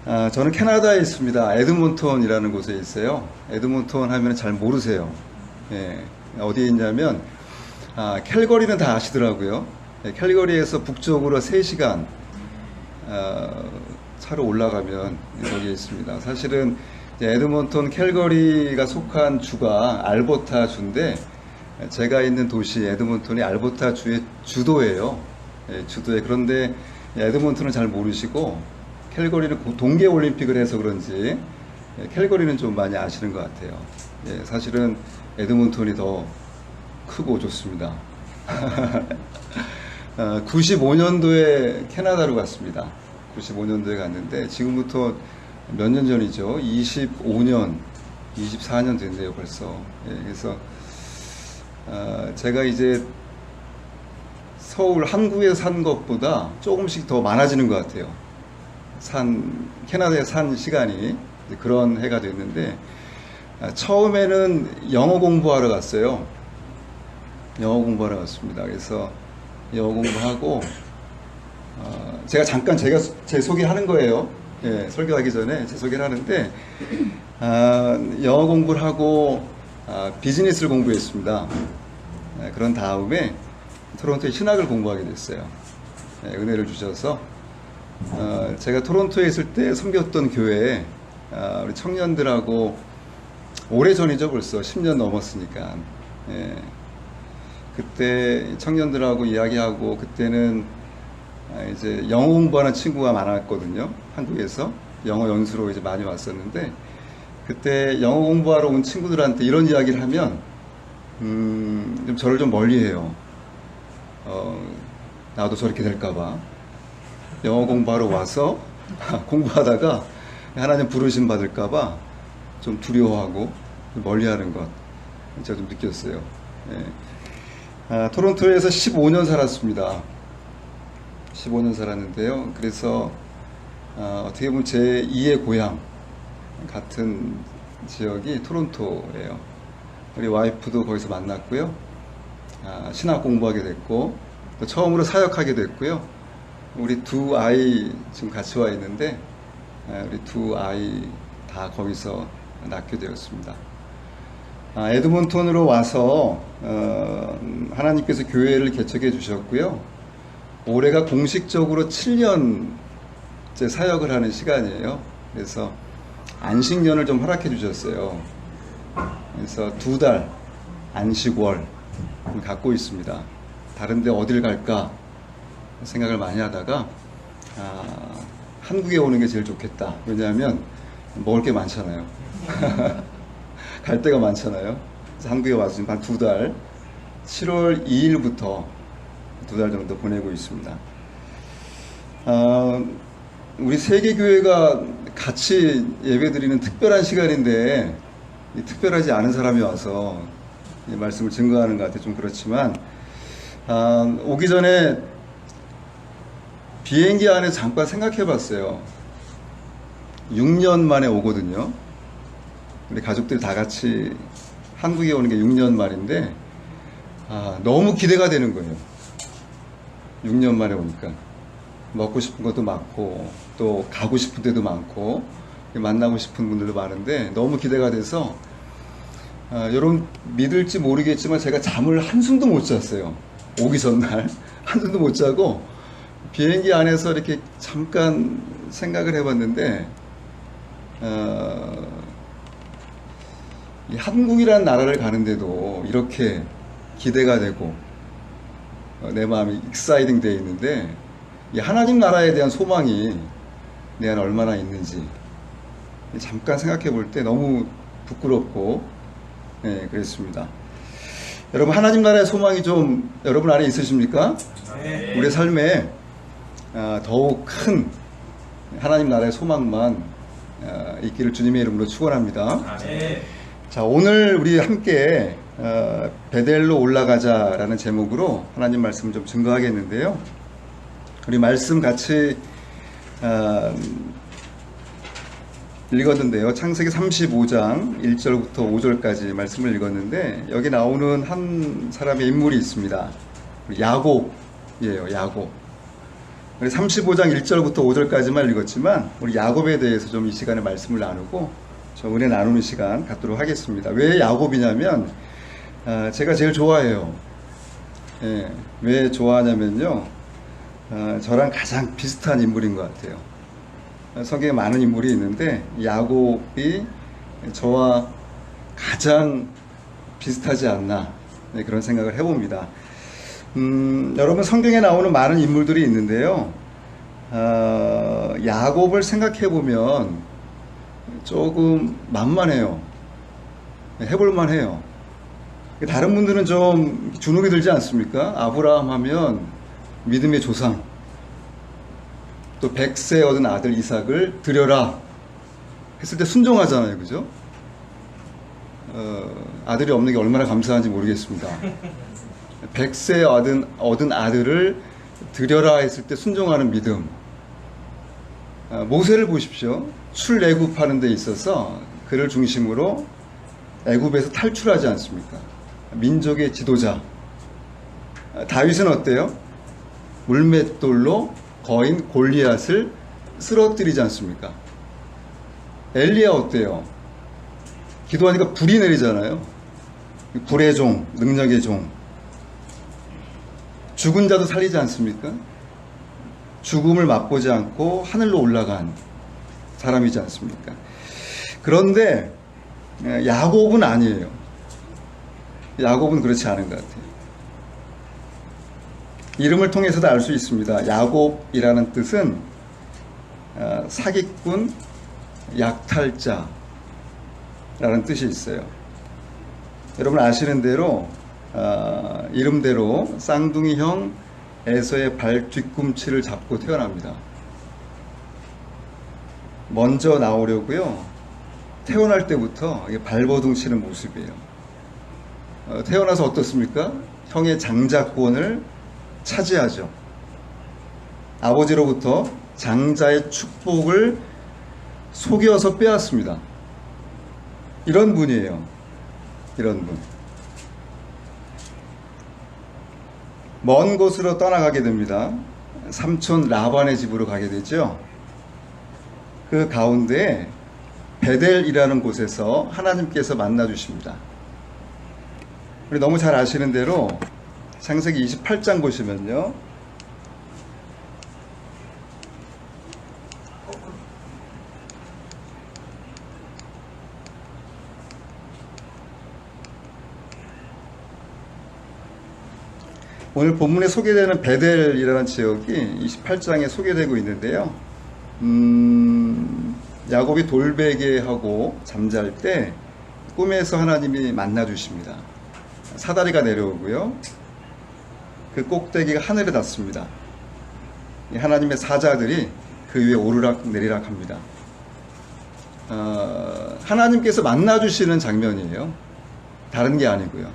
저는 캐나다에 있습니다. 에드몬톤이라는 곳에 있어요. 에드몬톤 하면 잘 모르세요. 예, 어디에 있냐면, 캘거리는 다 아시더라고요. 예, 캘거리에서 북쪽으로 3시간 차로 올라가면 여기에 있습니다. 사실은 에드몬톤 캘거리가 속한 주가 알버타 주인데, 제가 있는 도시 에드몬톤이 알버타 주의 주도예요. 예, 주도에. 그런데 에드몬톤은 잘 모르시고 캘거리는 동계올림픽을 해서 그런지 캘거리는 좀 많이 아시는 것 같아요. 예, 사실은 에드몬톤이 더 크고 좋습니다. 95년도에 캐나다로 갔습니다. 95년도에 갔는데 지금부터 몇 년 전이죠. 25년, 24년 됐네요 벌써. 예, 그래서 제가 이제 서울 한국에 산 것보다 조금씩 더 많아지는 것 같아요. 캐나다에 산 시간이 그런 해가 됐는데, 처음에는 영어 공부하러 갔어요. 영어 공부하러 갔습니다. 그래서 영어 공부하고, 제가 잠깐 제 소개하는 거예요. 예, 설교하기 전에 제 소개를 하는데, 영어 공부를 하고, 비즈니스를 공부했습니다. 그런 다음에 토론토의 신학을 공부하게 됐어요. 예, 은혜를 주셔서. 제가 토론토에 있을 때 섬겼던 교회에 우리 청년들하고 오래전이죠. 벌써 10년 넘었으니까. 예, 그때 청년들하고 이야기하고, 그때는 이제 영어 공부하는 친구가 많았거든요. 한국에서 영어 연수로 이제 많이 왔었는데, 그때 영어 공부하러 온 친구들한테 이런 이야기를 하면 좀 저를 좀 멀리해요. 나도 저렇게 될까봐. 영어 공부하러 와서 공부하다가 하나님 부르심 받을까봐 좀 두려워하고 멀리하는 것 제가 좀 느꼈어요. 예. 토론토에서 15년 살았습니다. 15년 살았는데요. 그래서 어떻게 보면 제 2의 고향 같은 지역이 토론토예요. 우리 와이프도 거기서 만났고요. 신학 공부하게 됐고, 또 처음으로 사역하게 됐고요. 우리 두 아이 지금 같이 와 있는데, 우리 두 아이 다 거기서 낳게 되었습니다. 에드몬톤으로 와서 하나님께서 교회를 개척해 주셨고요. 올해가 공식적으로 7년째 사역을 하는 시간이에요. 그래서 안식년을 좀 허락해 주셨어요. 그래서 2달 안식월 갖고 있습니다. 다른데 어딜 갈까 생각을 많이 하다가 한국에 오는 게 제일 좋겠다. 왜냐하면 먹을 게 많잖아요. 갈 데가 많잖아요. 그래서 한국에 와서 지금 한 2달, 7월 2일부터 2달 정도 보내고 있습니다. 우리 세계교회가 같이 예배드리는 특별한 시간인데, 특별하지 않은 사람이 와서 이 말씀을 증거하는 것 같아요. 좀 그렇지만, 오기 전에 비행기 안에 잠깐 생각해 봤어요. 6년 만에 오거든요. 우리 가족들이 다 같이 한국에 오는 게 6년 만인데, 너무 기대가 되는 거예요. 6년 만에 오니까. 먹고 싶은 것도 많고, 또 가고 싶은 데도 많고, 만나고 싶은 분들도 많은데, 너무 기대가 돼서, 여러분 믿을지 모르겠지만 제가 잠을 한숨도 못 잤어요. 오기 전날. 한숨도 못 자고, 비행기 안에서 이렇게 잠깐 생각을 해봤는데, 이 한국이라는 나라를 가는데도 이렇게 기대가 되고, 내 마음이 익사이딩 되어 있는데, 이 하나님 나라에 대한 소망이 내 안에 얼마나 있는지 잠깐 생각해 볼 때 너무 부끄럽고, 그랬습니다. 여러분, 하나님 나라의 소망이 좀 여러분 안에 있으십니까? 네. 우리 삶에 더욱 큰 하나님 나라의 소망만 있기를 주님의 이름으로 축원합니다. 네. 자, 오늘 우리 함께 베델로 올라가자라는 제목으로 하나님 말씀을 좀 증거하겠는데요. 우리 말씀 같이 읽었는데요. 창세기 35장 1절부터 5절까지 말씀을 읽었는데, 여기 나오는 한 사람의 인물이 있습니다. 야곱이에요. 야곱. 우리 35장 1절부터 5절까지만 읽었지만 우리 야곱에 대해서 좀 이 시간에 말씀을 나누고 좀 은혜 나누는 시간 갖도록 하겠습니다. 왜 야곱이냐면 제가 제일 좋아해요. 예, 왜 좋아하냐면요, 저랑 가장 비슷한 인물인 것 같아요. 성경에 많은 인물이 있는데 야곱이 저와 가장 비슷하지 않나, 네, 그런 생각을 해봅니다. 여러분, 성경에 나오는 많은 인물들이 있는데요, 야곱을 생각해보면 조금 만만해요. 해볼만 해요. 다른 분들은 좀 주눅이 들지 않습니까? 아브라함 하면 믿음의 조상, 또 100세 얻은 아들 이삭을 드려라 했을 때 순종하잖아요. 그죠? 아들이 없는 게 얼마나 감사한지 모르겠습니다. 100세 얻은 아들을 드려라 했을 때 순종하는 믿음. 모세를 보십시오. 출애굽하는 데 있어서 그를 중심으로 애굽에서 탈출하지 않습니까? 민족의 지도자. 다윗은 어때요? 물맷돌로 거인 골리앗을 쓰러뜨리지 않습니까? 엘리야 어때요? 기도하니까 불이 내리잖아요. 불의 종, 능력의 종. 죽은 자도 살리지 않습니까? 죽음을 맛보지 않고 하늘로 올라간 사람이지 않습니까? 그런데 야곱은 아니에요. 야곱은 그렇지 않은 것 같아요. 이름을 통해서도 알 수 있습니다. 야곱이라는 뜻은 사기꾼, 약탈자라는 뜻이 있어요. 여러분 아시는 대로 이름대로 쌍둥이형 에서의 발 뒤꿈치를 잡고 태어납니다. 먼저 나오려고요. 태어날 때부터 발버둥 치는 모습이에요. 태어나서 어떻습니까? 형의 장자권을 차지하죠. 아버지로부터 장자의 축복을 속여서 빼앗습니다. 이런 분이에요. 이런 분. 먼 곳으로 떠나가게 됩니다. 삼촌 라반의 집으로 가게 되죠. 그 가운데 베델이라는 곳에서 하나님께서 만나 주십니다. 우리 너무 잘 아시는 대로 창세기 28장 보시면요, 오늘 본문에 소개되는 베델이라는 지역이 28장에 소개되고 있는데요, 야곱이 돌베개하고 잠잘 때 꿈에서 하나님이 만나 주십니다. 사다리가 내려오고요, 그 꼭대기가 하늘에 닿습니다. 하나님의 사자들이 그 위에 오르락 내리락 합니다. 하나님께서 만나 주시는 장면이에요. 다른 게 아니고요.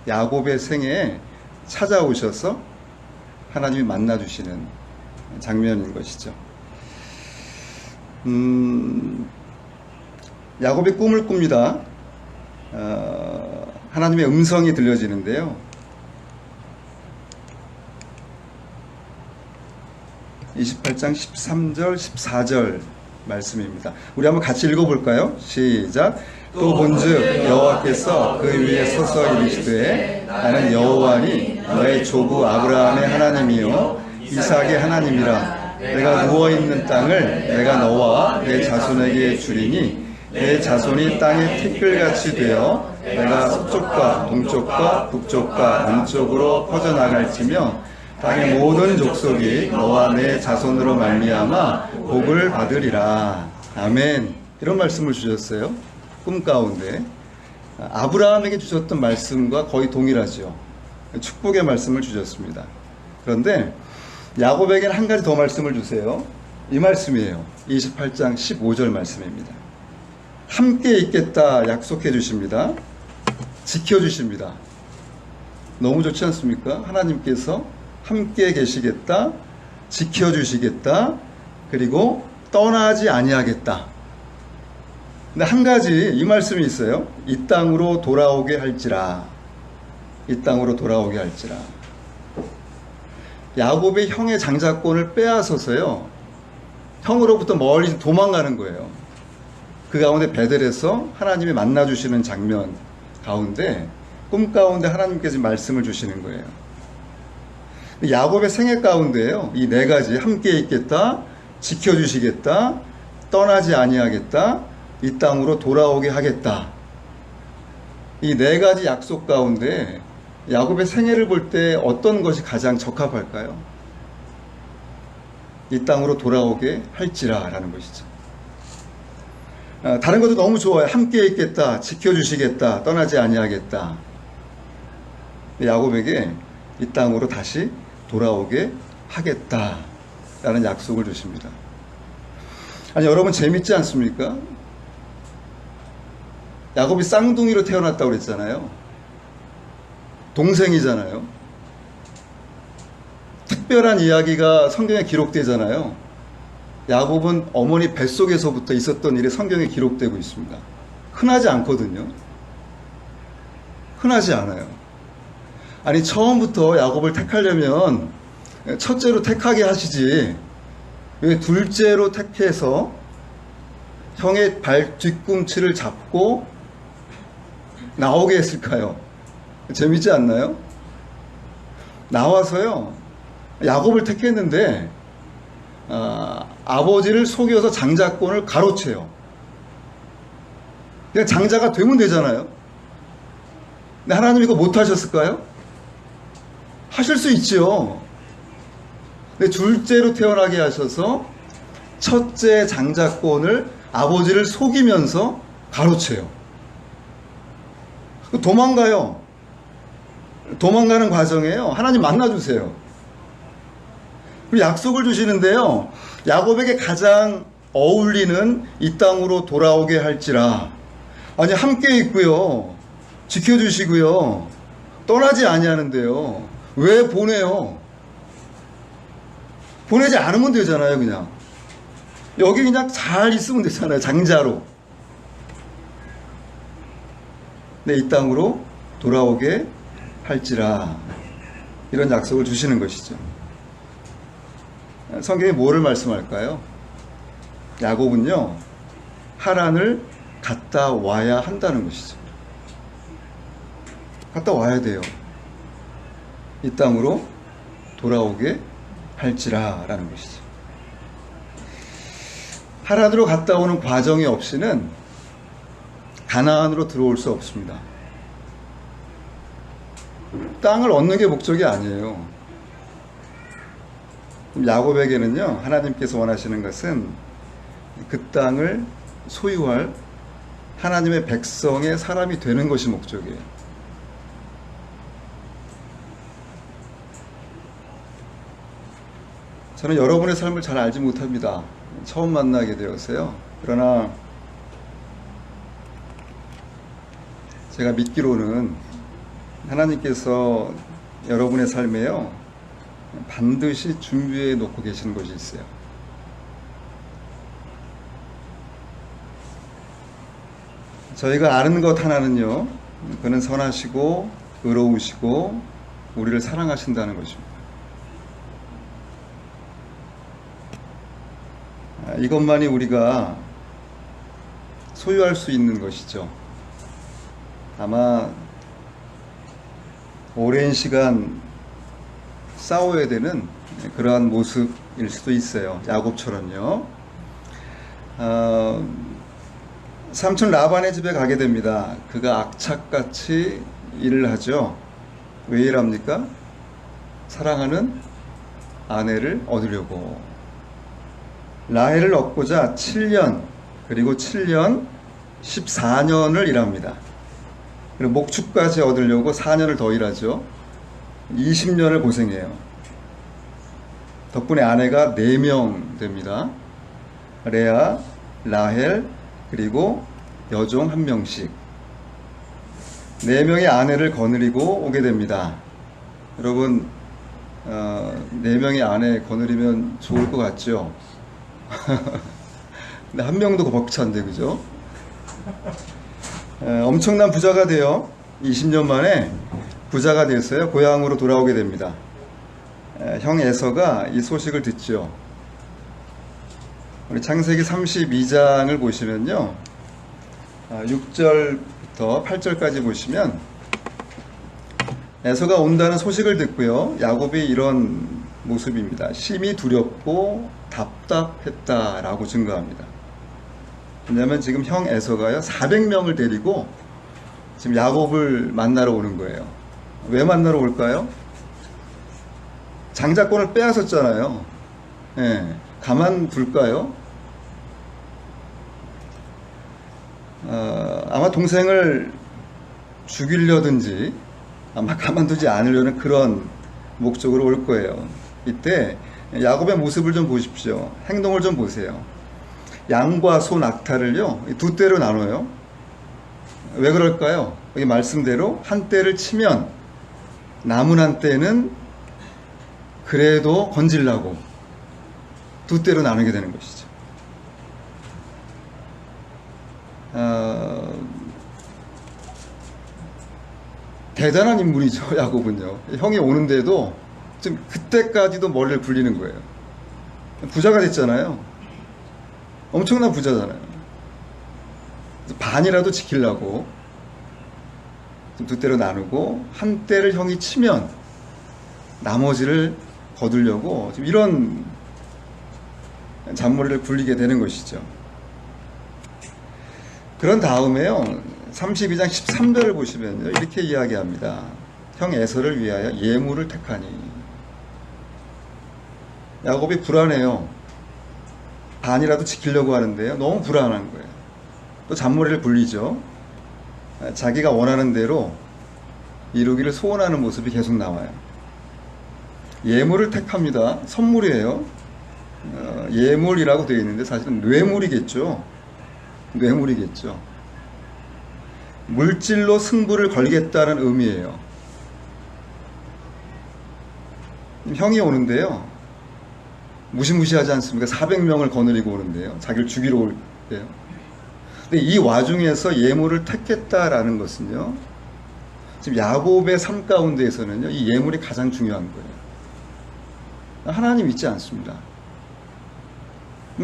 야곱의 생애에 찾아오셔서 하나님이 만나 주시는 장면인 것이죠. 야곱이 꿈을 꿉니다. 하나님의 음성이 들려지는데요, 28장 13절 14절 말씀입니다. 우리 한번 같이 읽어볼까요? 시작. 또 본즉 여호와께서 그 위에 서서 이르시되 나는 여호와니 너의 조부 아브라함의 하나님이요 이삭의 하나님이라. 내가 누워있는 땅을 내가 너와 내 자손에게 주리니 내 자손이 땅의 티끌같이 되어 내가 서쪽과 동쪽과 북쪽과 남쪽으로 퍼져나갈지며 땅의 모든 족속이 너와 내 자손으로 말미암아 복을 받으리라. 아멘. 이런 말씀을 주셨어요. 꿈 가운데 아브라함에게 주셨던 말씀과 거의 동일하죠. 축복의 말씀을 주셨습니다. 그런데 야곱에게는 한 가지 더 말씀을 주세요. 이 말씀이에요. 28장 15절 말씀입니다. 함께 있겠다 약속해 주십니다. 지켜 주십니다. 너무 좋지 않습니까? 하나님께서 함께 계시겠다, 지켜 주시겠다, 그리고 떠나지 아니하겠다. 근데 한 가지 이 말씀이 있어요. 이 땅으로 돌아오게 할지라. 이 땅으로 돌아오게 할지라. 야곱의 형의 장자권을 빼앗아서요, 형으로부터 멀리 도망가는 거예요. 그 가운데 베델에서 하나님이 만나주시는 장면 가운데, 꿈 가운데 하나님께서 말씀을 주시는 거예요. 야곱의 생애 가운데요, 이 네 가지, 함께 있겠다, 지켜주시겠다, 떠나지 아니하겠다, 이 땅으로 돌아오게 하겠다, 이 네 가지 약속 가운데 야곱의 생애를 볼 때 어떤 것이 가장 적합할까요? 이 땅으로 돌아오게 할지라 라는 것이죠. 다른 것도 너무 좋아요. 함께 있겠다, 지켜주시겠다, 떠나지 아니하겠다. 야곱에게 이 땅으로 다시 돌아오게 하겠다라는 약속을 주십니다. 아니, 여러분 재밌지 않습니까? 야곱이 쌍둥이로 태어났다고 그랬잖아요. 동생이잖아요. 특별한 이야기가 성경에 기록되잖아요. 야곱은 어머니 뱃속에서부터 있었던 일이 성경에 기록되고 있습니다. 흔하지 않거든요. 흔하지 않아요. 아니, 처음부터 야곱을 택하려면 첫째로 택하게 하시지, 왜 둘째로 택해서 형의 발 뒤꿈치를 잡고 나오게 했을까요? 재밌지 않나요? 나와서요, 야곱을 택했는데 아버지를 속여서 장자권을 가로채요. 그냥 장자가 되면 되잖아요. 근데 하나님 이거 못하셨을까요? 하실 수 있지요. 근데 둘째로 태어나게 하셔서 첫째 장자권을 아버지를 속이면서 가로채요. 도망가요. 도망가는 과정에요, 하나님 만나주세요. 그리고 약속을 주시는데요, 야곱에게 가장 어울리는 이 땅으로 돌아오게 할지라. 아니, 함께 있고요, 지켜주시고요, 떠나지 아니하는데요, 왜 보내요? 보내지 않으면 되잖아요. 그냥 여기 그냥 잘 있으면 되잖아요, 장자로. 네, 이 땅으로 돌아오게 할지라, 이런 약속을 주시는 것이죠. 성경이 뭐를 말씀할까요? 야곱은요, 하란을 갔다 와야 한다는 것이죠. 갔다 와야 돼요. 이 땅으로 돌아오게 할지라 라는 것이죠. 하란으로 갔다 오는 과정이 없이는 가나안으로 들어올 수 없습니다. 땅을 얻는 게 목적이 아니에요. 야곱에게는요, 하나님께서 원하시는 것은 그 땅을 소유할 하나님의 백성의 사람이 되는 것이 목적이에요. 저는 여러분의 삶을 잘 알지 못합니다. 처음 만나게 되었어요. 그러나 제가 믿기로는 하나님께서 여러분의 삶에요, 반드시 준비해 놓고 계시는 것이 있어요. 저희가 아는 것 하나는요, 그는 선하시고 의로우시고 우리를 사랑하신다는 것입니다. 이것만이 우리가 소유할 수 있는 것이죠. 아마 오랜 시간 싸워야 되는 그러한 모습일 수도 있어요. 야곱처럼요. 삼촌 라반의 집에 가게 됩니다. 그가 악착같이 일을 하죠. 왜 일합니까? 사랑하는 아내를 얻으려고. 라헬을 얻고자 7년, 그리고 7년 14년을 일합니다. 그리고 목축까지 얻으려고 4년을 더 일하죠. 20년을 고생해요. 덕분에 아내가 4명 됩니다. 레아, 라헬, 그리고 여종 1명씩 4명의 아내를 거느리고 오게 됩니다. 여러분, 4명의 아내 거느리면 좋을 것 같죠? 근데 1명도 벅찬데, 그죠? 엄청난 부자가 되어 20년 만에 부자가 됐어요. 고향으로 돌아오게 됩니다. 형 에서가 이 소식을 듣죠. 우리 창세기 32장을 보시면요, 6절부터 8절까지 보시면 에서가 온다는 소식을 듣고요, 야곱이 이런 모습입니다. 심히 두렵고 답답했다라고 증거합니다. 왜냐하면 지금 형 에서가요 400명을 데리고 지금 야곱을 만나러 오는 거예요. 왜 만나러 올까요? 장자권을 빼앗았잖아요. 예, 가만 둘까요? 아마 동생을 죽이려든지 아마 가만두지 않으려는 그런 목적으로 올 거예요. 이때 야곱의 모습을 좀 보십시오. 행동을 좀 보세요. 양과 소, 낙타를요 두 떼로 나눠요. 왜 그럴까요? 여기 말씀대로 한 떼를 치면 남은 한 떼는 그래도 건질라고 두 떼로 나누게 되는 것이죠. 대단한 인물이죠, 야곱은요. 형이 오는데도 지금 그때까지도 머리를 굴리는 거예요. 부자가 됐잖아요. 엄청난 부자잖아요. 반이라도 지키려고 두 떼로 나누고 한 떼를 형이 치면 나머지를 거두려고 지금 이런 잔머리를 굴리게 되는 것이죠. 그런 다음에요, 32장 13절을 보시면요, 이렇게 이야기합니다. 형 에서를 위하여 예물을 택하니. 야곱이 불안해요. 반이라도 지키려고 하는데요, 너무 불안한 거예요. 또 잔머리를 굴리죠. 자기가 원하는 대로 이루기를 소원하는 모습이 계속 나와요. 예물을 택합니다. 선물이에요. 예물이라고 되어 있는데 사실은 뇌물이겠죠. 뇌물이겠죠. 물질로 승부를 걸겠다는 의미예요. 형이 오는데요, 무시무시하지 않습니까? 400명을 거느리고 오는데요, 자기를 죽이러 올 때요. 근데 이 와중에서 예물을 택했다라는 것은요, 지금 야곱의 삶 가운데에서는요, 이 예물이 가장 중요한 거예요. 하나님 믿지 않습니다.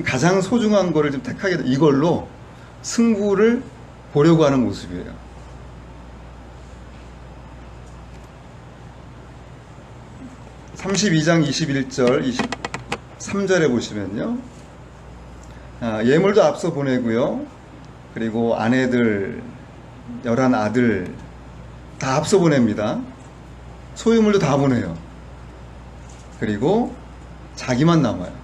가장 소중한 거를 좀 택하게 돼. 이걸로 승부를 보려고 하는 모습이에요. (32장 21절 23절에) 보시면요, 예물도 앞서 보내고요, 그리고 아내들 11 아들 다 앞서 보냅니다. 소유물도 다 보내요. 그리고 자기만 남아요.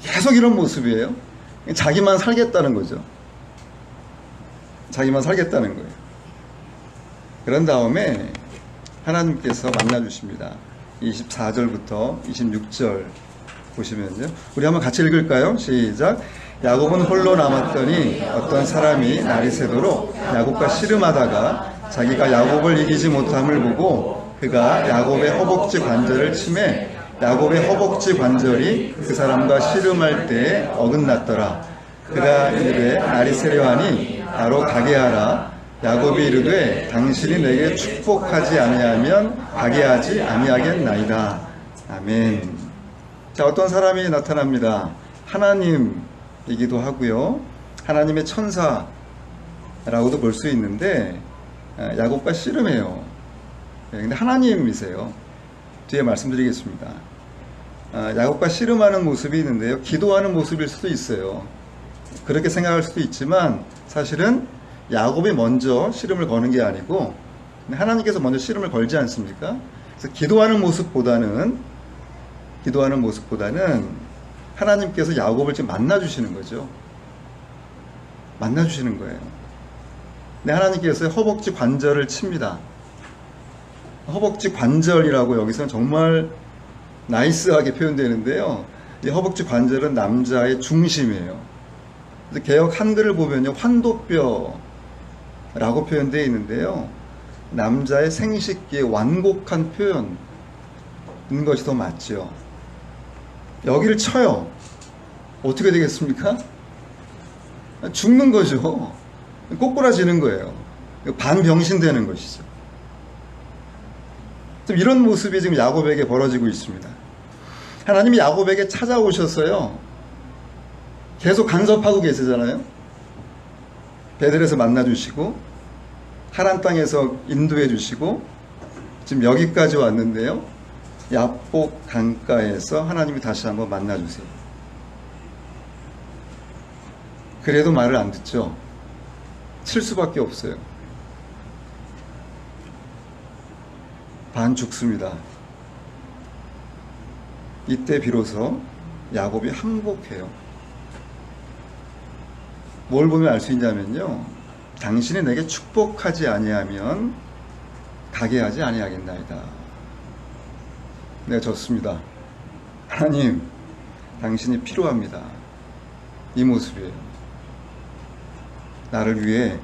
계속 이런 모습이에요. 자기만 살겠다는 거죠. 자기만 살겠다는 거예요. 그런 다음에 하나님께서 만나주십니다. 24절부터 26절 보시면요, 우리 한번 같이 읽을까요? 시작. 야곱은 홀로 남았더니 어떤 사람이 날이 새도록 야곱과 씨름하다가 자기가 야곱을 이기지 못함을 보고 그가 야곱의 허벅지 관절을 치매 야곱의 허벅지 관절이 그 사람과 씨름할 때에 어긋났더라. 그가 이르되 날이 새려하니 바로 가게 하라. 야곱이 이르되 당신이 내게 축복하지 아니하면 가게 하지 아니하겠나이다. 아멘. 자, 어떤 사람이 나타납니다. 하나님이기도 하고요, 하나님의 천사라고도 볼 수 있는데 야곱과 씨름해요. 근데 하나님이세요. 뒤에 말씀드리겠습니다. 야곱과 씨름하는 모습이 있는데요, 기도하는 모습일 수도 있어요. 그렇게 생각할 수도 있지만 사실은 야곱이 먼저 씨름을 거는 게 아니고 하나님께서 먼저 씨름을 걸지 않습니까? 그래서 기도하는 모습보다는 하나님께서 야곱을 지금 만나주시는 거죠. 만나주시는 거예요. 근데 하나님께서 허벅지 관절을 칩니다. 허벅지 관절이라고 여기서는 정말 나이스하게 표현되는데요, 이 허벅지 관절은 남자의 중심이에요. 그래서 개역 한글을 보면요, 환도뼈라고 표현되어 있는데요, 남자의 생식기의 완곡한 표현인 것이 더 맞죠. 여기를 쳐요. 어떻게 되겠습니까? 죽는 거죠. 꼬꾸라지는 거예요. 반병신 되는 것이죠. 좀 이런 모습이 지금 야곱에게 벌어지고 있습니다. 하나님이 야곱에게 찾아오셨어요. 계속 간섭하고 계시잖아요. 베델에서 만나주시고 하란 땅에서 인도해 주시고 지금 여기까지 왔는데요. 야복 강가에서 하나님이 다시 한번 만나주세요. 그래도 말을 안 듣죠. 칠 수밖에 없어요. 반 죽습니다. 이때 비로소 야곱이 항복해요. 뭘 보면 알 수 있냐면요. 당신이 내게 축복하지 아니하면 가게 하지 아니하겠나이다. 내가 졌습니다. 하나님, 당신이 필요합니다. 이 모습이에요. 나를 위해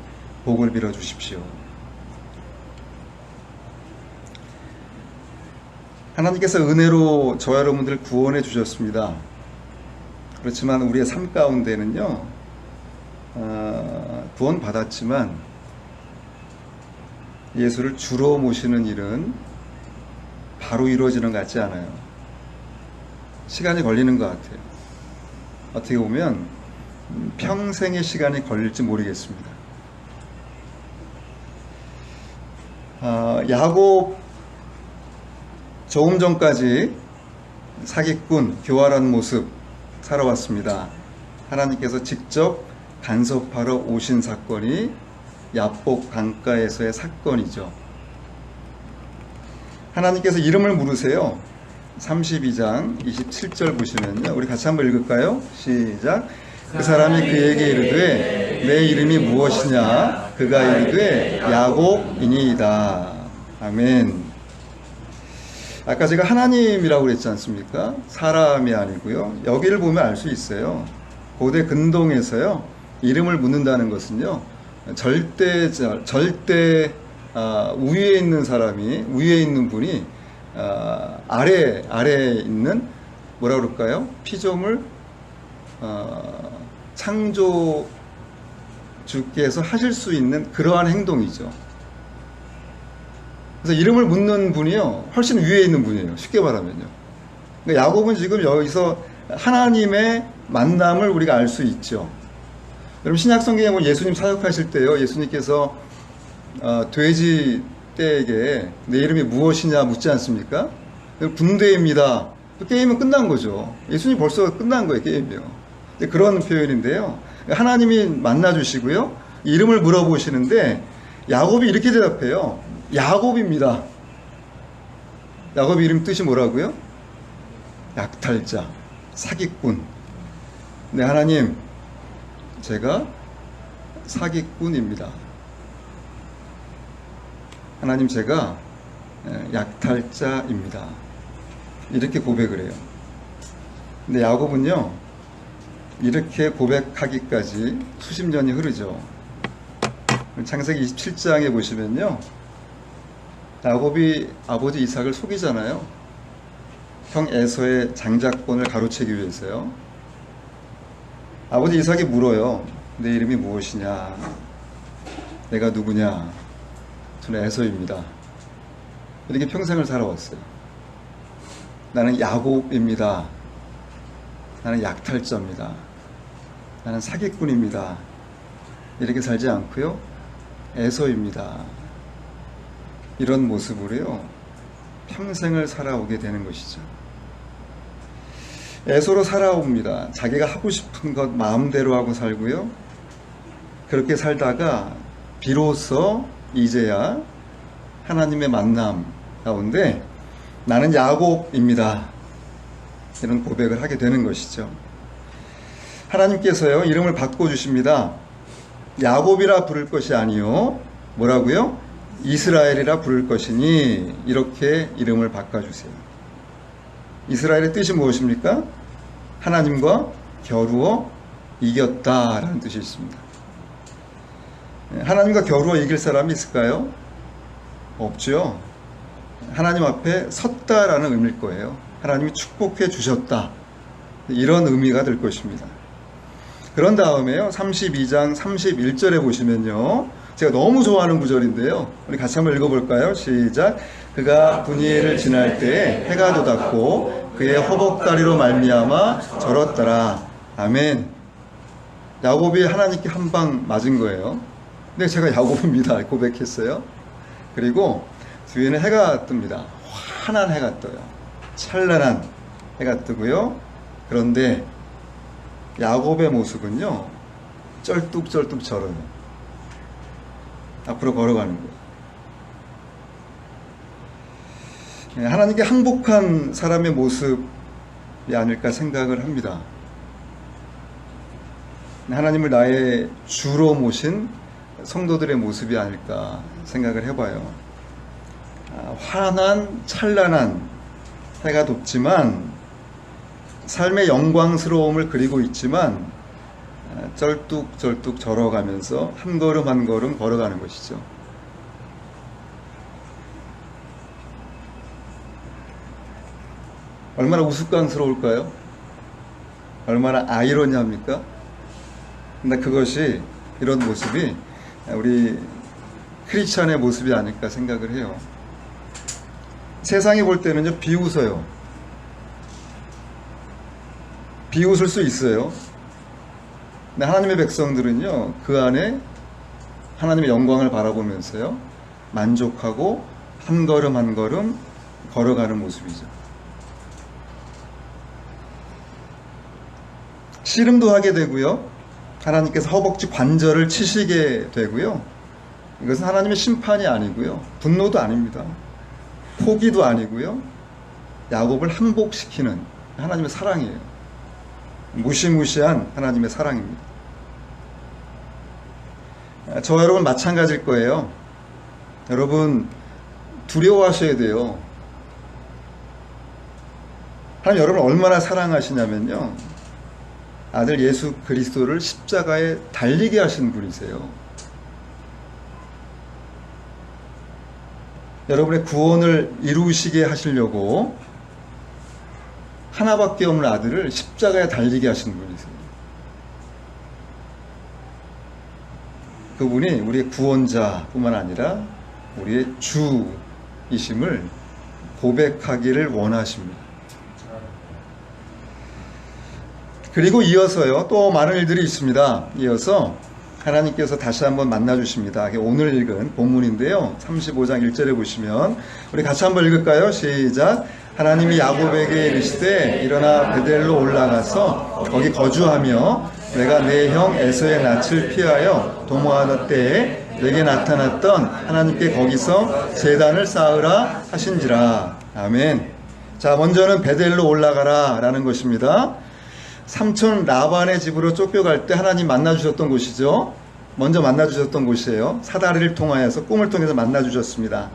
복을 빌어 주십시오. 하나님께서 은혜로 저와 여러분들을 구원해 주셨습니다. 그렇지만 우리의 삶 가운데는요, 구원 받았지만 예수를 주로 모시는 일은 바로 이루어지는 것 같지 않아요. 시간이 걸리는 것 같아요. 어떻게 보면 평생의 시간이 걸릴지 모르겠습니다. 야곱 조금 전까지 사기꾼, 교활한 모습 살아왔습니다. 하나님께서 직접 간섭하러 오신 사건이 야복 강가에서의 사건이죠. 하나님께서 이름을 물으세요. 32장 27절 보시면요. 우리 같이 한번 읽을까요? 시작. 그 사람이 그에게 이르되 내 이름이 무엇이냐? 그가 이르되 야곱이니이다. 아멘. 아까 제가 하나님이라고 그랬지 않습니까? 사람이 아니고요. 여기를 보면 알 수 있어요. 고대 근동에서요. 이름을 묻는다는 것은요. 절대 위에 있는 사람이, 위에 있는 분이 아래에 있는 뭐라 그럴까요? 피조물 창조주께서 하실 수 있는 그러한 행동이죠. 그래서 이름을 묻는 분이요, 훨씬 위에 있는 분이에요. 쉽게 말하면요. 그러니까 야곱은 지금 여기서 하나님의 만남을 우리가 알 수 있죠. 여러분 신약 성경에 보면 예수님 사역하실 때요, 예수님께서 돼지 떼에게 내 이름이 무엇이냐 묻지 않습니까? 군대입니다. 게임은 끝난 거죠. 예수님 벌써 끝난 거예요, 게임이요. 그런 표현인데요. 하나님이 만나주시고요, 이름을 물어보시는데 야곱이 이렇게 대답해요. 야곱입니다. 야곱 이름 뜻이 뭐라고요? 약탈자, 사기꾼. 네, 하나님, 제가 사기꾼입니다. 하나님, 제가 약탈자입니다. 이렇게 고백을 해요. 근데 야곱은요, 이렇게 고백하기까지 수십 년이 흐르죠. 창세기 27장에 보시면요, 야곱이 아버지 이삭을 속이잖아요. 형 에서의 장자권을 가로채기 위해서요. 아버지 이삭이 물어요. 내 이름이 무엇이냐? 내가 누구냐? 저는 에서입니다. 이렇게 평생을 살아왔어요. 나는 야곱입니다. 나는 약탈자입니다. 나는 사기꾼입니다. 이렇게 살지 않고요, 에서입니다. 이런 모습으로요, 평생을 살아오게 되는 것이죠. 에서로 살아옵니다. 자기가 하고 싶은 것 마음대로 하고 살고요. 그렇게 살다가 비로소 이제야 하나님의 만남 가운데 나는 야곱입니다. 이런 고백을 하게 되는 것이죠. 하나님께서요, 이름을 바꿔주십니다. 야곱이라 부를 것이 아니요, 뭐라고요? 이스라엘이라 부를 것이니, 이렇게 이름을 바꿔주세요. 이스라엘의 뜻이 무엇입니까? 하나님과 겨루어 이겼다라는 뜻이 있습니다. 하나님과 겨루어 이길 사람이 있을까요? 없죠. 하나님 앞에 섰다라는 의미일 거예요. 하나님이 축복해 주셨다, 이런 의미가 될 것입니다. 그런 다음에요, 32장 31절에 보시면요, 제가 너무 좋아하는 구절인데요. 우리 같이 한번 읽어볼까요? 시작. 그가 분이엘을 지날 때에 해가 돋았고 그의 허벅다리로 말미암아 절었더라. 아멘. 야곱이 하나님께 한 방 맞은 거예요. 근데 제가 야곱입니다 고백했어요. 그리고 뒤에는 해가 뜹니다. 환한 해가 떠요. 찬란한 해가 뜨고요. 그런데 야곱의 모습은요, 쩔뚝쩔뚝 절어요. 앞으로 걸어가는 거예요. 하나님께 항복한 사람의 모습이 아닐까 생각을 합니다. 하나님을 나의 주로 모신 성도들의 모습이 아닐까 생각을 해봐요. 환한 찬란한 해가 돋지만 삶의 영광스러움을 그리고 있지만 쩔뚝쩔뚝 절어가면서 한 걸음 한 걸음 걸어가는 것이죠. 얼마나 우스꽝스러울까요? 얼마나 아이러니합니까? 근데 그것이, 이런 모습이 우리 크리스찬의 모습이 아닐까 생각을 해요. 세상이 볼 때는요, 비웃어요. 비웃을 수 있어요. 근데 하나님의 백성들은요, 그 안에 하나님의 영광을 바라보면서요, 만족하고 한 걸음 한 걸음 걸어가는 모습이죠. 씨름도 하게 되고요, 하나님께서 허벅지 관절을 치시게 되고요, 이것은 하나님의 심판이 아니고요, 분노도 아닙니다. 포기도 아니고요, 야곱을 항복시키는 하나님의 사랑이에요. 무시무시한 하나님의 사랑입니다. 저와 여러분 마찬가지일 거예요. 여러분 두려워하셔야 돼요. 하나님 여러분을 얼마나 사랑하시냐면요, 아들 예수 그리스도를 십자가에 달리게 하신 분이세요. 여러분의 구원을 이루시게 하시려고 하나밖에 없는 아들을 십자가에 달리게 하신 분이세요. 그분이 우리의 구원자뿐만 아니라 우리의 주이심을 고백하기를 원하십니다. 그리고 이어서요, 또 많은 일들이 있습니다. 이어서 하나님께서 다시 한번 만나주십니다. 오늘 읽은 본문인데요, 35장 1절에 보시면 우리 같이 한번 읽을까요? 시작. 하나님이 야곱에게 이르시되 일어나 베델로 올라가서 거기 거주하며 내가 내 형 에서의 낯을 피하여 도모하던 때에 내게 나타났던 하나님께 거기서 제단을 쌓으라 하신지라. 아멘. 자, 먼저는 베델로 올라가라 라는 것입니다. 삼촌 라반의 집으로 쫓겨갈 때 하나님 만나주셨던 곳이죠. 먼저 만나주셨던 곳이에요. 사다리를 통하여서 꿈을 통해서 만나주셨습니다.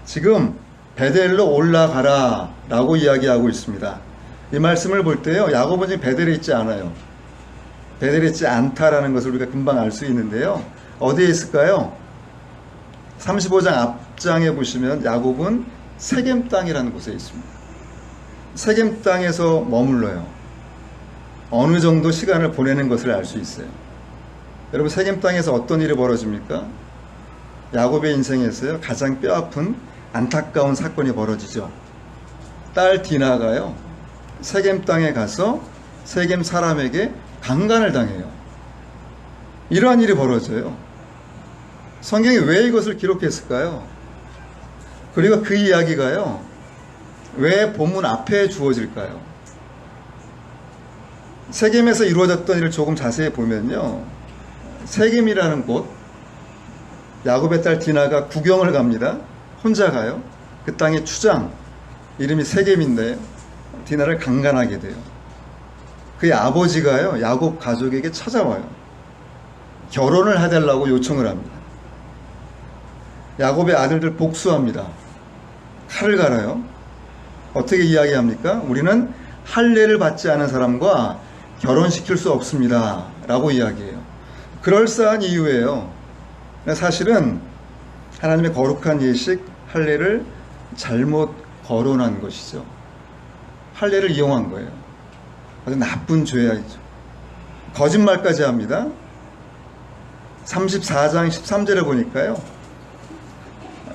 지금 베델로 올라가라 라고 이야기하고 있습니다. 이 말씀을 볼 때요, 야곱은 지금 베델에 있지 않아요. 베델에 있지 않다라는 것을 우리가 금방 알 수 있는데요, 어디에 있을까요? 35장 앞장에 보시면 야곱은 세겜 땅이라는 곳에 있습니다. 세겜 땅에서 머물러요. 어느 정도 시간을 보내는 것을 알 수 있어요. 여러분, 세겜 땅에서 어떤 일이 벌어집니까? 야곱의 인생에서요, 가장 뼈아픈 안타까운 사건이 벌어지죠. 딸 디나가요, 세겜 땅에 가서 세겜 사람에게 강간을 당해요. 이러한 일이 벌어져요. 성경이 왜 이것을 기록했을까요? 그리고 그 이야기가요, 왜 본문 앞에 주어질까요? 세겜에서 이루어졌던 일을 조금 자세히 보면요, 세겜이라는 곳, 야곱의 딸 디나가 구경을 갑니다. 혼자 가요. 그 땅의 추장, 이름이 세겜인데 디나를 강간하게 돼요. 그의 아버지가요, 야곱 가족에게 찾아와요. 결혼을 해달라고 요청을 합니다. 야곱의 아들들 복수합니다. 칼을 갈아요. 어떻게 이야기합니까? 우리는 할례를 받지 않은 사람과 결혼시킬 수 없습니다 라고 이야기해요. 그럴싸한 이유예요. 사실은 하나님의 거룩한 예식 할례를 잘못 거론한 것이죠. 할례를 이용한 거예요. 아주 나쁜 죄야죠. 거짓말까지 합니다. 34장 13절에 보니까요,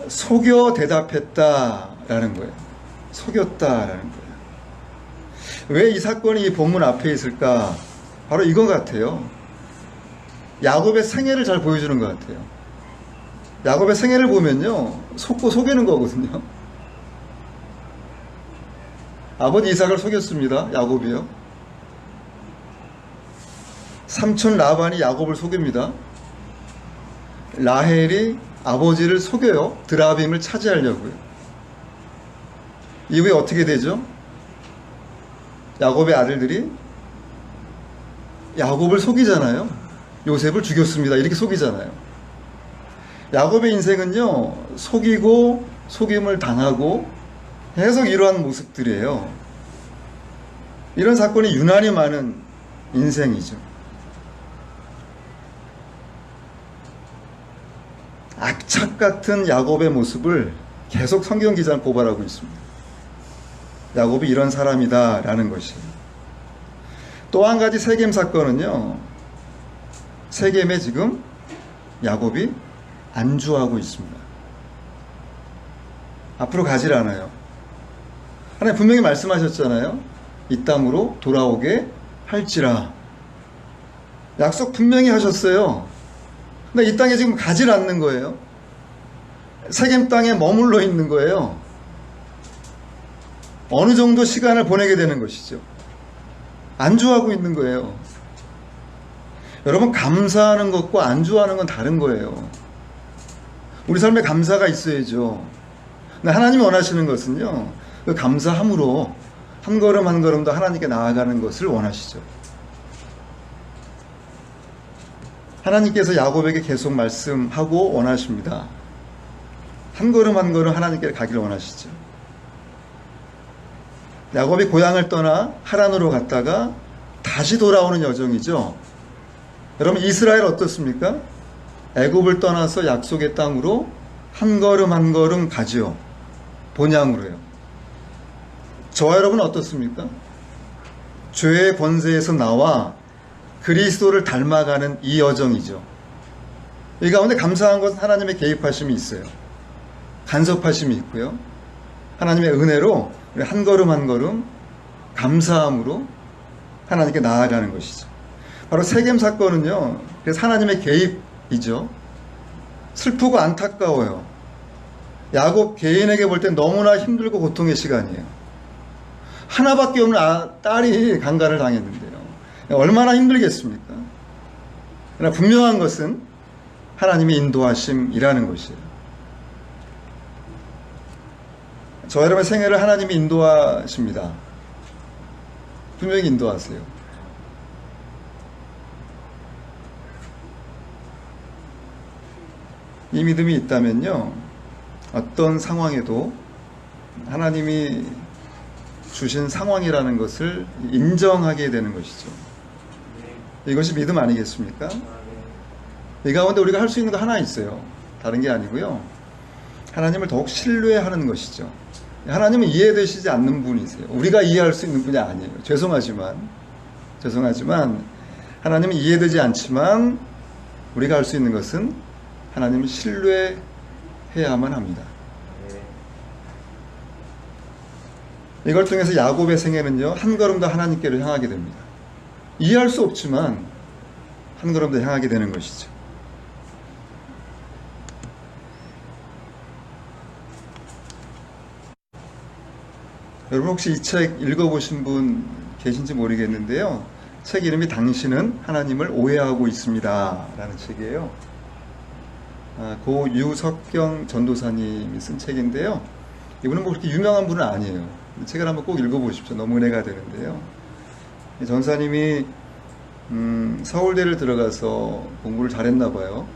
속여 대답했다라는 거예요. 속였다라는 거예요. 왜 이 사건이 이 본문 앞에 있을까? 바로 이거 같아요. 야곱의 생애를 잘 보여주는 것 같아요. 야곱의 생애를 보면요, 속고 속이는 거거든요. 아버지 이삭을 속였습니다. 야곱이요. 삼촌 라반이 야곱을 속입니다. 라헬이 아버지를 속여요. 드라빔을 차지하려고요. 이후에 어떻게 되죠? 야곱의 아들들이 야곱을 속이잖아요. 요셉을 죽였습니다. 이렇게 속이잖아요. 야곱의 인생은요, 속이고 속임을 당하고 계속 이러한 모습들이에요. 이런 사건이 유난히 많은 인생이죠. 악착 같은 야곱의 모습을 계속 성경 기자는 고발하고 있습니다. 야곱이 이런 사람이다라는 것이에요. 또 한 가지 세겜 사건은요, 세겜에 지금 야곱이 안주하고 있습니다. 앞으로 가질 않아요. 하나님 분명히 말씀하셨잖아요. 이 땅으로 돌아오게 할지라. 약속 분명히 하셨어요. 근데 이 땅에 지금 가질 않는 거예요. 세겜 땅에 머물러 있는 거예요. 어느 정도 시간을 보내게 되는 것이죠. 안주하고 있는 거예요. 여러분, 감사하는 것과 안주하는 건 다른 거예요. 우리 삶에 감사가 있어야죠. 근데 하나님이 원하시는 것은요, 그 감사함으로 한 걸음 한 걸음 더 하나님께 나아가는 것을 원하시죠. 하나님께서 야곱에게 계속 말씀하고 원하십니다. 한 걸음 한 걸음 하나님께 가기를 원하시죠. 야곱이 고향을 떠나 하란으로 갔다가 다시 돌아오는 여정이죠. 여러분, 이스라엘 어떻습니까? 애굽을 떠나서 약속의 땅으로 한 걸음 한 걸음 가지요. 본향으로요. 저와 여러분은 어떻습니까? 죄의 권세에서 나와 그리스도를 닮아가는 이 여정이죠. 이 가운데 감사한 것은 하나님의 개입하심이 있어요. 간섭하심이 있고요. 하나님의 은혜로 우리 한 걸음 한 걸음 감사함으로 하나님께 나아가는 것이죠. 바로 세겜 사건은요, 그래서 하나님의 개입이죠. 슬프고 안타까워요. 야곱 개인에게 볼 때 너무나 힘들고 고통의 시간이에요. 하나밖에 없는 딸이 강간을 당했는데요. 얼마나 힘들겠습니까? 그러나 분명한 것은 하나님의 인도하심이라는 것이에요. 저 여러분의 생애를 하나님이 인도하십니다. 분명히 인도하세요. 이 믿음이 있다면요, 어떤 상황에도 하나님이 주신 상황이라는 것을 인정하게 되는 것이죠. 이것이 믿음 아니겠습니까? 이 가운데 우리가 할 수 있는 거 하나 있어요. 다른 게 아니고요, 하나님을 더욱 신뢰하는 것이죠. 하나님은 이해되시지 않는 분이세요. 우리가 이해할 수 있는 분이 아니에요. 죄송하지만 하나님은 이해되지 않지만 우리가 할 수 있는 것은 하나님을 신뢰해야만 합니다. 이걸 통해서 야곱의 생애는요, 한 걸음 더 하나님께로 향하게 됩니다. 이해할 수 없지만 한 걸음 더 향하게 되는 것이죠. 여러분, 혹시 이 책 읽어보신 분 계신지 모르겠는데요, 책 이름이 당신은 하나님을 오해하고 있습니다 라는 책이에요. 고 유석경 전도사님이 쓴 책인데요, 이분은 뭐 그렇게 유명한 분은 아니에요. 책을 한번 꼭 읽어보십시오. 너무 은혜가 되는데요, 전사님이 서울대를 들어가서 공부를 잘했나 봐요.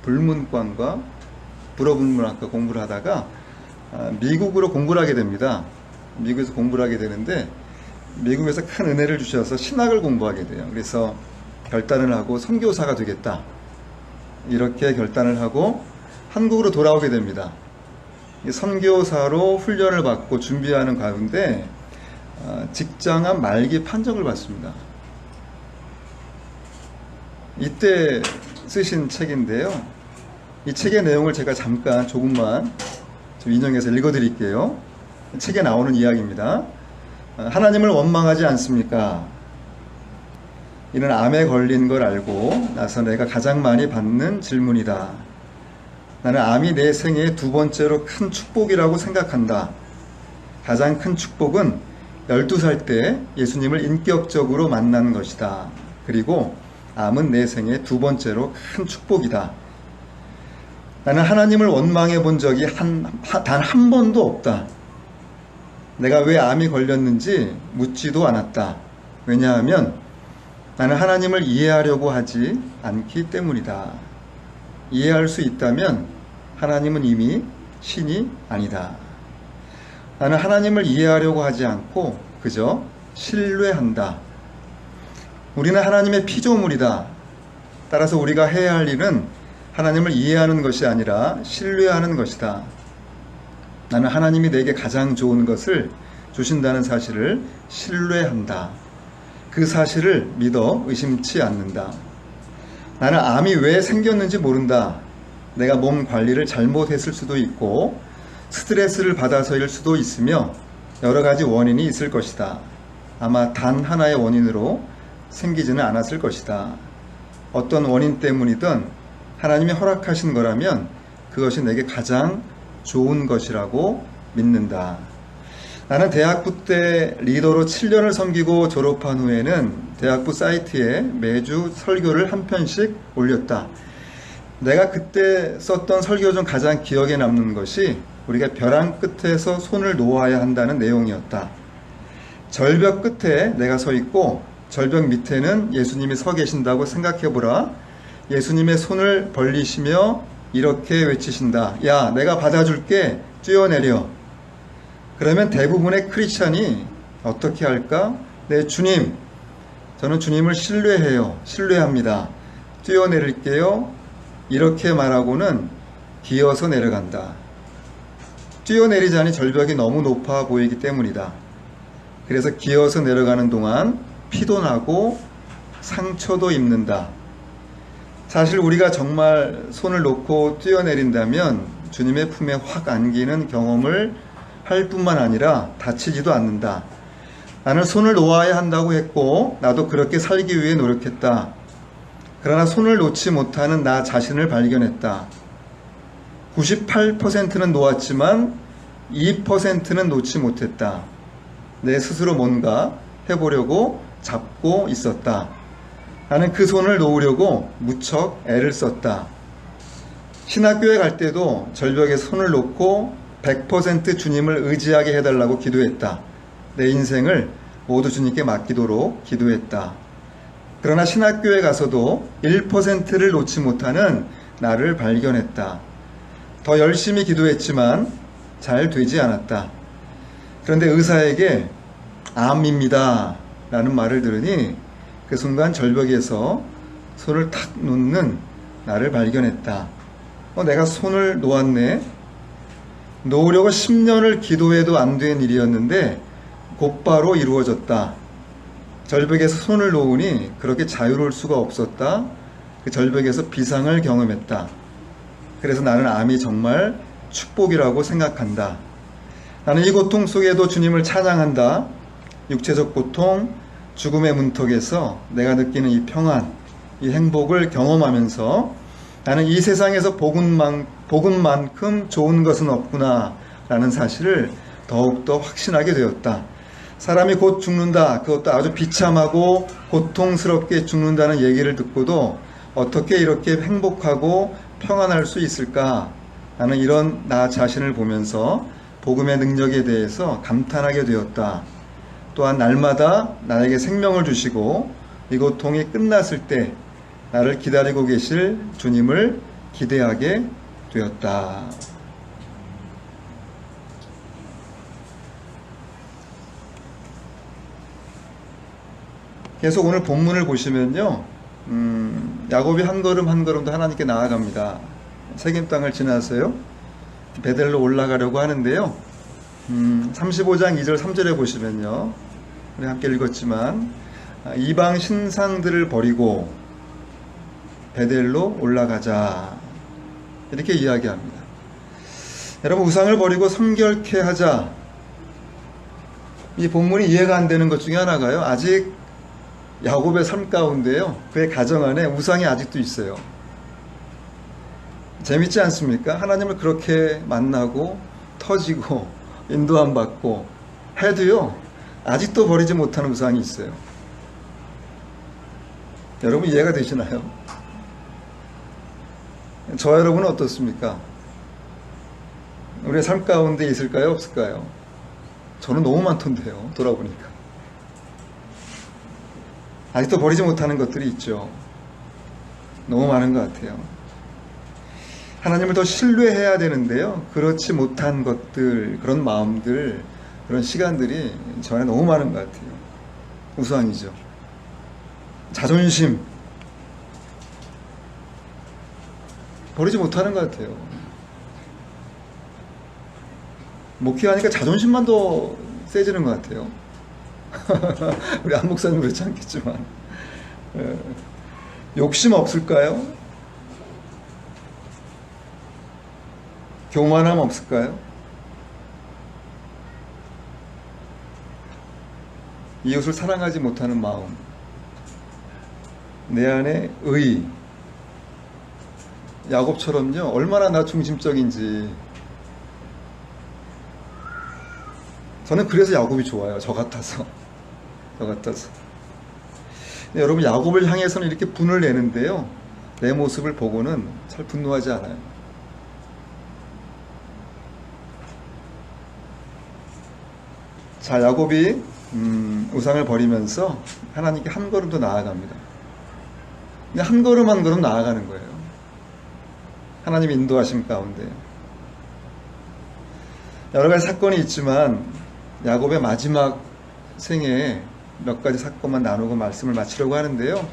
불문과과 불어불문학과 공부를 하다가 미국으로 공부를 하게 됩니다. 미국에서 공부를 하게 되는데, 미국에서 큰 은혜를 주셔서 신학을 공부하게 돼요. 그래서 결단을 하고 선교사가 되겠다, 이렇게 결단을 하고 한국으로 돌아오게 됩니다. 선교사로 훈련을 받고 준비하는 가운데 직장암 말기 판정을 받습니다. 이때 쓰신 책인데요. 이 책의 내용을 제가 잠깐 조금만 좀 인용해서 읽어드릴게요. 책에 나오는 이야기입니다. 하나님을 원망하지 않습니까? 이는 암에 걸린 걸 알고 나서 내가 가장 많이 받는 질문이다. 나는 암이 내 생애의 두 번째로 큰 축복이라고 생각한다. 가장 큰 축복은 12살 때 예수님을 인격적으로 만난 것이다. 그리고 암은 내 생애 두 번째로 큰 축복이다. 나는 하나님을 원망해 본 적이 단 한 번도 없다. 내가 왜 암이 걸렸는지 묻지도 않았다. 왜냐하면 나는 하나님을 이해하려고 하지 않기 때문이다. 이해할 수 있다면 하나님은 이미 신이 아니다. 나는 하나님을 이해하려고 하지 않고 그저 신뢰한다. 우리는 하나님의 피조물이다. 따라서 우리가 해야 할 일은 하나님을 이해하는 것이 아니라 신뢰하는 것이다. 나는 하나님이 내게 가장 좋은 것을 주신다는 사실을 신뢰한다. 그 사실을 믿어 의심치 않는다. 나는 암이 왜 생겼는지 모른다. 내가 몸 관리를 잘못했을 수도 있고 스트레스를 받아서일 수도 있으며 여러 가지 원인이 있을 것이다. 아마 단 하나의 원인으로 생기지는 않았을 것이다. 어떤 원인 때문이든 하나님이 허락하신 거라면 그것이 내게 가장 좋은 것이라고 믿는다. 나는 대학부 때 리더로 7년을 섬기고 졸업한 후에는 대학부 사이트에 매주 설교를 한 편씩 올렸다. 내가 그때 썼던 설교 중 가장 기억에 남는 것이 우리가 벼랑 끝에서 손을 놓아야 한다는 내용이었다. 절벽 끝에 내가 서 있고 절벽 밑에는 예수님이 서 계신다고 생각해보라. 예수님의 손을 벌리시며 이렇게 외치신다. 야, 내가 받아줄게. 뛰어내려. 그러면 대부분의 크리스찬이 어떻게 할까? 네, 주님, 저는 주님을 신뢰해요. 신뢰합니다. 뛰어내릴게요. 이렇게 말하고는 기어서 내려간다. 뛰어내리자니 절벽이 너무 높아 보이기 때문이다. 그래서 기어서 내려가는 동안 피도 나고 상처도 입는다. 사실 우리가 정말 손을 놓고 뛰어내린다면 주님의 품에 확 안기는 경험을 할 뿐만 아니라 다치지도 않는다. 나는 손을 놓아야 한다고 했고 나도 그렇게 살기 위해 노력했다. 그러나 손을 놓지 못하는 나 자신을 발견했다. 98%는 놓았지만 2%는 놓지 못했다. 내 스스로 뭔가 해보려고 잡고 있었다. 나는 그 손을 놓으려고 무척 애를 썼다. 신학교에 갈 때도 절벽에 손을 놓고 100% 주님을 의지하게 해달라고 기도했다. 내 인생을 모두 주님께 맡기도록 기도했다. 그러나 신학교에 가서도 1%를 놓지 못하는 나를 발견했다. 더 열심히 기도했지만 잘 되지 않았다. 그런데 의사에게 암입니다 라는 말을 들으니 그 순간 절벽에서 손을 탁 놓는 나를 발견했다. 내가 손을 놓았네. 놓으려고 10년을 기도해도 안 된 일이었는데 곧바로 이루어졌다. 절벽에서 손을 놓으니 그렇게 자유로울 수가 없었다. 그 절벽에서 비상을 경험했다. 그래서 나는 암이 정말 축복이라고 생각한다. 나는 이 고통 속에도 주님을 찬양한다. 육체적 고통, 죽음의 문턱에서 내가 느끼는 이 평안, 이 행복을 경험하면서 나는 이 세상에서 복음만큼 좋은 것은 없구나 라는 사실을 더욱더 확신하게 되었다. 사람이 곧 죽는다, 그것도 아주 비참하고 고통스럽게 죽는다는 얘기를 듣고도 어떻게 이렇게 행복하고 평안할 수 있을까? 나는 이런 나 자신을 보면서 복음의 능력에 대해서 감탄하게 되었다. 또한 날마다 나에게 생명을 주시고 이 고통이 끝났을 때 나를 기다리고 계실 주님을 기대하게 되었다. 계속 오늘 본문을 보시면요, 야곱이 한 걸음 한 걸음도 하나님께 나아갑니다. 세겜 땅을 지나서요 베델로 올라가려고 하는데요, 35장 2절 3절에 보시면요, 우리 함께 읽었지만 이방 신상들을 버리고 베델로 올라가자. 이렇게 이야기합니다. 여러분, 우상을 버리고 성결케 하자. 이 본문이 이해가 안 되는 것 중에 하나가요. 아직 야곱의 삶 가운데요, 그의 가정 안에 우상이 아직도 있어요. 재밌지 않습니까? 하나님을 그렇게 만나고 터지고 인도함 받고 해도요, 아직도 버리지 못하는 우상이 있어요. 여러분, 이해가 되시나요? 저 여러분은 어떻습니까? 우리의 삶 가운데 있을까요? 없을까요? 저는 너무 많던데요, 돌아보니까. 아직도 버리지 못하는 것들이 있죠. 너무 많은 것 같아요. 하나님을 더 신뢰해야 되는데요, 그렇지 못한 것들, 그런 마음들, 그런 시간들이 저 안에 너무 많은 것 같아요. 우상이죠. 자존심, 버리지 못하는 것 같아요. 목회하니까 자존심만 더 세지는 것 같아요. 우리 안 목사님 그렇지 않겠지만. 욕심 없을까요? 교만함 없을까요? 이웃을 사랑하지 못하는 마음, 내 안에 의, 야곱처럼요, 얼마나 나 중심적인지. 저는 그래서 야곱이 좋아요. 저 같아서. 여러분, 야곱을 향해서는 이렇게 분을 내는데요, 내 모습을 보고는 잘 분노하지 않아요. 자, 야곱이 우상을 버리면서 하나님께 한 걸음 더 나아갑니다. 그냥 한 걸음 한 걸음 나아가는 거예요. 하나님 인도하심 가운데. 여러 가지 사건이 있지만 야곱의 마지막 생애에 몇 가지 사건만 나누고 말씀을 마치려고 하는데요,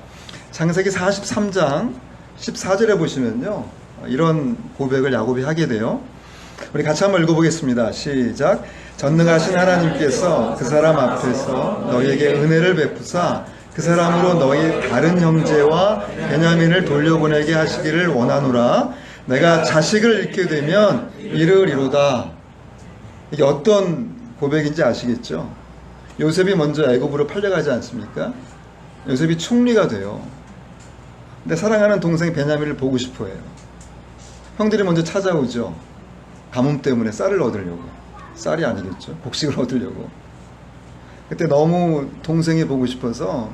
창세기 43장 14절에 보시면요, 이런 고백을 야곱이 하게 돼요. 우리 같이 한번 읽어보겠습니다. 시작. 전능하신 하나님께서 그 사람 앞에서 너희에게 은혜를 베푸사 그 사람으로 너희 다른 형제와 베냐민을 돌려보내게 하시기를 원하노라. 내가 자식을 잃게 되면 이를 이루다. 이게 어떤 고백인지 아시겠죠? 요셉이 먼저 애굽으로 팔려가지 않습니까? 요셉이 총리가 돼요. 근데 사랑하는 동생 베냐민을 보고 싶어 해요. 형들이 먼저 찾아오죠. 가뭄 때문에 쌀을 얻으려고. 쌀이 아니겠죠. 곡식을 얻으려고. 그때 너무 동생이 보고 싶어서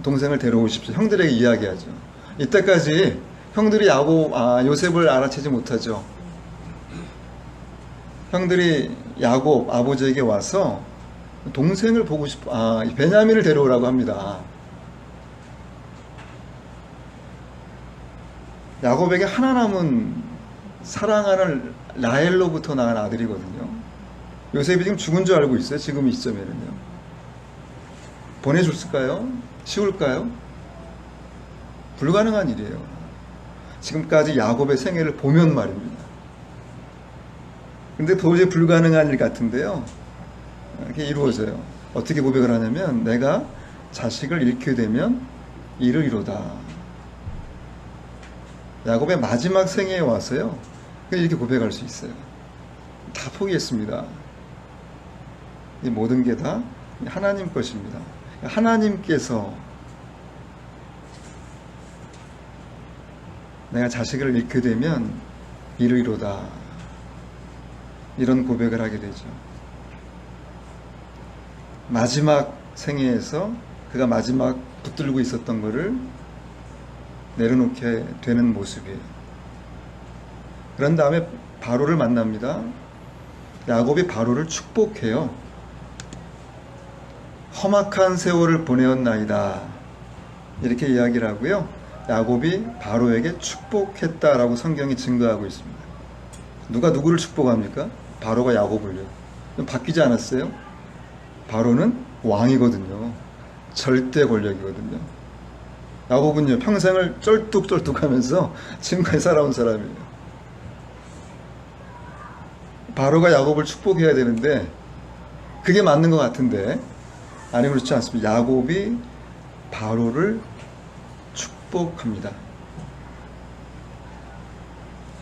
동생을 데려오십시오. 형들에게 이야기하죠. 이때까지 형들이 요셉을 알아채지 못하죠. 형들이 야곱 아버지에게 와서 동생을 보고 베냐민을 데려오라고 합니다. 야곱에게 하나 남은 사랑하는 라헬로부터 낳은 아들이거든요. 요셉이 지금 죽은 줄 알고 있어요. 지금 이 시점에는요. 보내줬을까요? 쉬울까요? 불가능한 일이에요. 지금까지 야곱의 생애를 보면 말입니다. 근데 도저히 불가능한 일 같은데요, 이게 이루어져요. 어떻게 고백을 하냐면, 내가 자식을 잃게 되면 이를 이루다. 야곱의 마지막 생애에 와서요, 이렇게 고백할 수 있어요. 다 포기했습니다. 이 모든 게 다 하나님 것입니다. 하나님께서 내가 자식을 잃게 되면 이를 이루다. 이런 고백을 하게 되죠. 마지막 생애에서 그가 마지막 붙들고 있었던 것을 내려놓게 되는 모습이에요. 그런 다음에 바로를 만납니다. 야곱이 바로를 축복해요. 험악한 세월을 보내었나이다. 이렇게 이야기를 하고요, 야곱이 바로에게 축복했다라고 성경이 증거하고 있습니다. 누가 누구를 축복합니까? 바로가 야곱을요. 바뀌지 않았어요? 바로는 왕이거든요. 절대 권력이거든요. 야곱은요, 평생을 쩔뚝쩔뚝하면서 지금까지 살아온 사람이에요. 바로가 야곱을 축복해야 되는데 그게 맞는 것 같은데 아니, 그렇지 않습니다. 야곱이 바로를 축복합니다.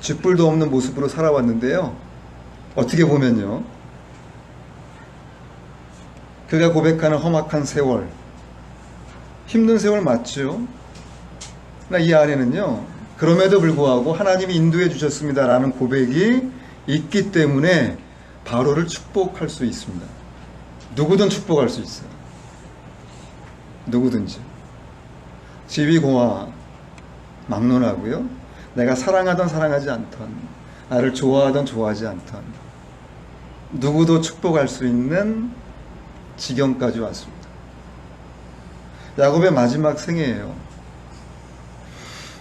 쥐뿔도 없는 모습으로 살아왔는데요. 어떻게 보면요, 그가 고백하는 험악한 세월, 힘든 세월 맞죠? 그러나 이 안에는요, 그럼에도 불구하고 하나님이 인도해 주셨습니다라는 고백이 있기 때문에 바로를 축복할 수 있습니다. 누구든 축복할 수 있어요. 누구든지. 집이 고와 막론하고요, 내가 사랑하던 사랑하지 않던, 나를 좋아하던 좋아하지 않던 누구도 축복할 수 있는 지경까지 왔습니다. 야곱의 마지막 생애예요.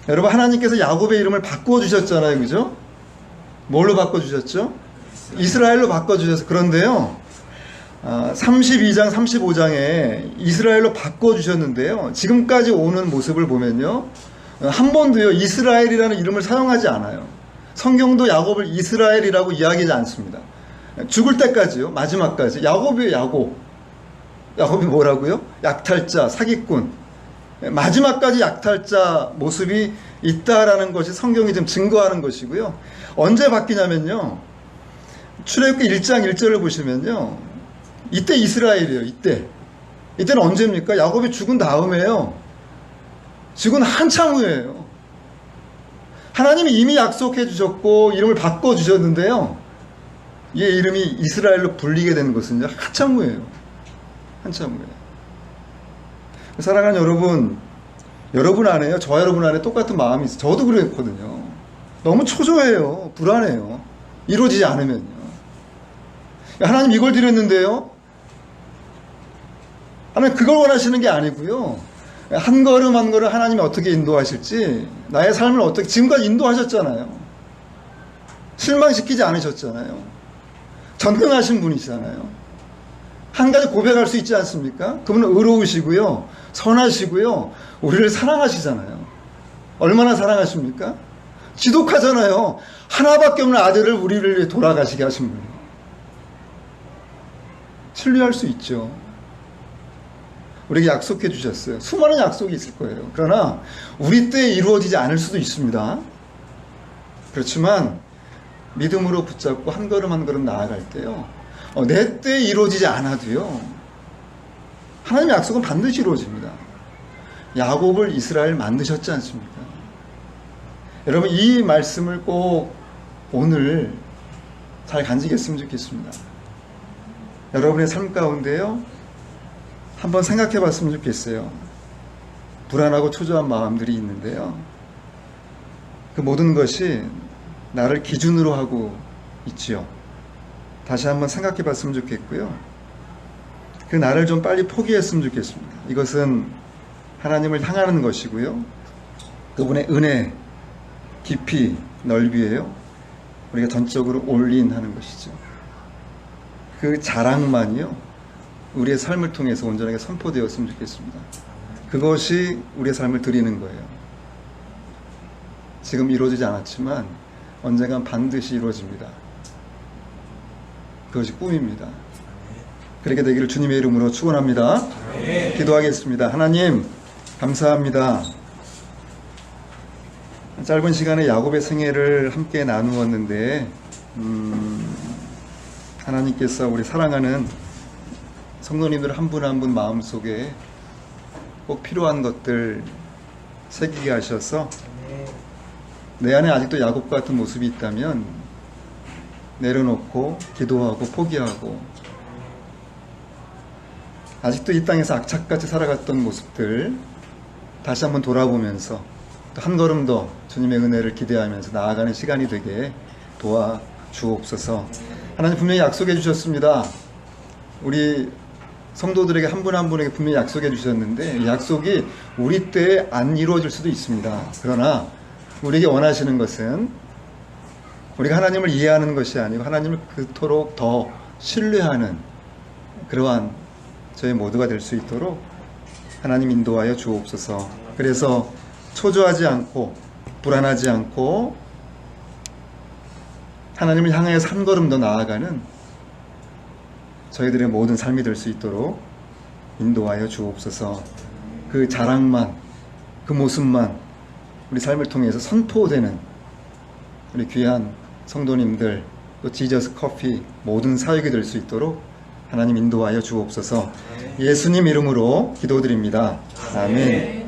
여러분, 하나님께서 야곱의 이름을 바꿔주셨잖아요. 그죠? 뭘로 바꿔주셨죠? 이스라엘로 바꿔주셨어요. 그런데요, 32장, 35장에 이스라엘로 바꿔주셨는데요, 지금까지 오는 모습을 보면요, 한 번도요, 이스라엘이라는 이름을 사용하지 않아요. 성경도 야곱을 이스라엘이라고 이야기하지 않습니다. 죽을 때까지요, 마지막까지. 야곱이에요, 야곱. 야곱이 뭐라고요? 약탈자, 사기꾼. 마지막까지 약탈자 모습이 있다라는 것이 성경이 지금 증거하는 것이고요. 언제 바뀌냐면요, 출애굽기 1장 1절을 보시면요, 이때 이스라엘이에요. 이때는 언제입니까? 야곱이 죽은 다음에요. 죽은 한참 후예요. 하나님이 이미 약속해 주셨고 이름을 바꿔 주셨는데요, 이 이름이 이스라엘로 불리게 되는 것은 한참 후예요. 한참 후에. 사랑하는 여러분 안에요, 저 여러분 안에 똑같은 마음이 있어요. 저도 그랬거든요. 너무 초조해요. 불안해요. 이루어지지 않으면요. 하나님 이걸 드렸는데요, 하나님 그걸 원하시는 게 아니고요, 한 걸음 한 걸음 하나님이 어떻게 인도하실지, 나의 삶을 어떻게, 지금까지 인도하셨잖아요. 실망시키지 않으셨잖아요. 전능하신 분이시잖아요. 한 가지 고백할 수 있지 않습니까? 그분은 의로우시고요, 선하시고요, 우리를 사랑하시잖아요. 얼마나 사랑하십니까? 지독하잖아요. 하나밖에 없는 아들을 우리를 위해 돌아가시게 하신 분이에요. 신뢰할 수 있죠. 우리에게 약속해 주셨어요. 수많은 약속이 있을 거예요. 그러나 우리 때에 이루어지지 않을 수도 있습니다. 그렇지만 믿음으로 붙잡고 한 걸음 한 걸음 나아갈 때요, 내 때에 이루어지지 않아도요, 하나님의 약속은 반드시 이루어집니다. 야곱을 이스라엘 만드셨지 않습니까? 여러분, 이 말씀을 꼭 오늘 잘 간직했으면 좋겠습니다. 여러분의 삶 가운데요, 한번 생각해 봤으면 좋겠어요. 불안하고 초조한 마음들이 있는데요, 그 모든 것이 나를 기준으로 하고 있지요. 다시 한번 생각해 봤으면 좋겠고요, 그 나를 좀 빨리 포기했으면 좋겠습니다. 이것은 하나님을 향하는 것이고요, 그분의 은혜, 깊이, 넓이에요, 우리가 전적으로 올인하는 것이죠. 그 자랑만이요, 우리의 삶을 통해서 온전하게 선포되었으면 좋겠습니다. 그것이 우리의 삶을 드리는 거예요. 지금 이루어지지 않았지만 언젠간 반드시 이루어집니다. 그것이 꿈입니다. 그렇게 되기를 주님의 이름으로 축원합니다. 기도하겠습니다. 하나님, 감사합니다. 짧은 시간에 야곱의 생애를 함께 나누었는데, 하나님께서 우리 사랑하는 성도님들 한 분 한 분 마음속에 꼭 필요한 것들 새기게 하셔서, 내 안에 아직도 야곱 같은 모습이 있다면 내려놓고 기도하고 포기하고, 아직도 이 땅에서 악착같이 살아갔던 모습들 다시 한번 돌아보면서 또 한 걸음 더 주님의 은혜를 기대하면서 나아가는 시간이 되게 도와주옵소서. 하나님 분명히 약속해 주셨습니다. 우리 성도들에게 한 분 한 분에게 분명히 약속해 주셨는데, 이 약속이 우리 때에 안 이루어질 수도 있습니다. 그러나 우리에게 원하시는 것은 우리가 하나님을 이해하는 것이 아니고 하나님을 그토록 더 신뢰하는 그러한 저희 모두가 될 수 있도록 하나님 인도하여 주옵소서. 그래서 초조하지 않고 불안하지 않고 하나님을 향해서 한 걸음 더 나아가는 저희들의 모든 삶이 될 수 있도록 인도하여 주옵소서. 그 자랑만, 그 모습만 우리 삶을 통해서 선포되는 우리 귀한 성도님들 또 지저스 커피 모든 사역이 될 수 있도록 하나님 인도하여 주옵소서. 예수님 이름으로 기도드립니다. 아멘.